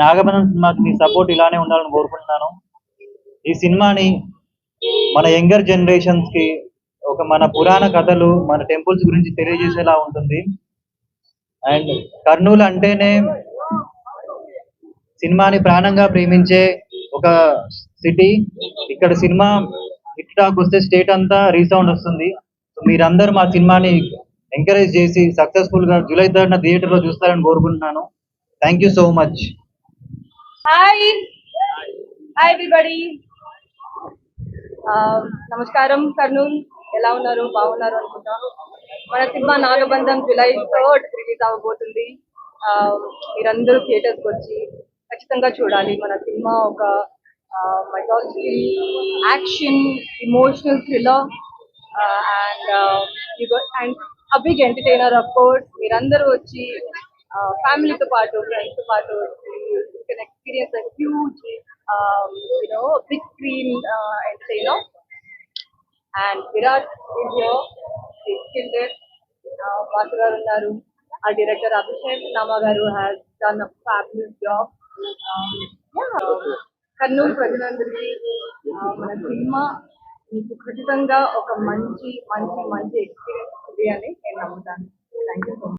నాగబంధం సినిమాకి మీ సపోర్ట్ ఇలానే ఉండాలని కోరుకుంటున్నాను. ఈ సినిమాని మన యంగర్ జనరేషన్స్ కి ఒక మన పురాణ కథలు, మన టెంపుల్స్ గురించి తెలియజేసేలా ఉంటుంది. అండ్ కర్నూలు అంటేనే సినిమాని ప్రాణంగా ప్రేమించే ఒక సిటీ. ఇక్కడ సినిమా హిట్ టాక్ వస్తే స్టేట్ అంతా రీసౌండ్ వస్తుంది. సో మీరందరూ మా సినిమాని ఎంకరేజ్ చేసి సక్సెస్ఫుల్ గా జూలై 3 థియేటర్ లో చూస్తారని కోరుకుంటున్నాను. Thank you so much. Hi hi everybody. నమస్కారం. కర్నూల్ ఎలా ఉన్నారు? బాగున్నారు అనుకుంటా. మన సినిమా నాగబంధం జూలై 3 రిలీజ్ అవ్వబోతుంది. మీరందరూ థియేటర్స్కి వచ్చి ఖచ్చితంగా చూడాలి. మన సినిమా ఒక mythology, action, emotional thriller and a big entertainer. Of course మీరందరూ వచ్చి ఫ్యామిలీతో పాటు, ఫ్రెండ్స్తో పాటు వచ్చి you can experience a huge big screen entertainer. And Virat is here. He's killed it. Vasu garu unnaru. Our director Abhishek Nama garu has done a fabulous job. Kurnool ప్రజలందరికీ మన cinema మీకు ఖచ్చితంగా ఒక మంచి మంచి మంచి ఎక్స్పీరియన్స్ ఉంది అని నేను నమ్ముతాను. Thank you so much.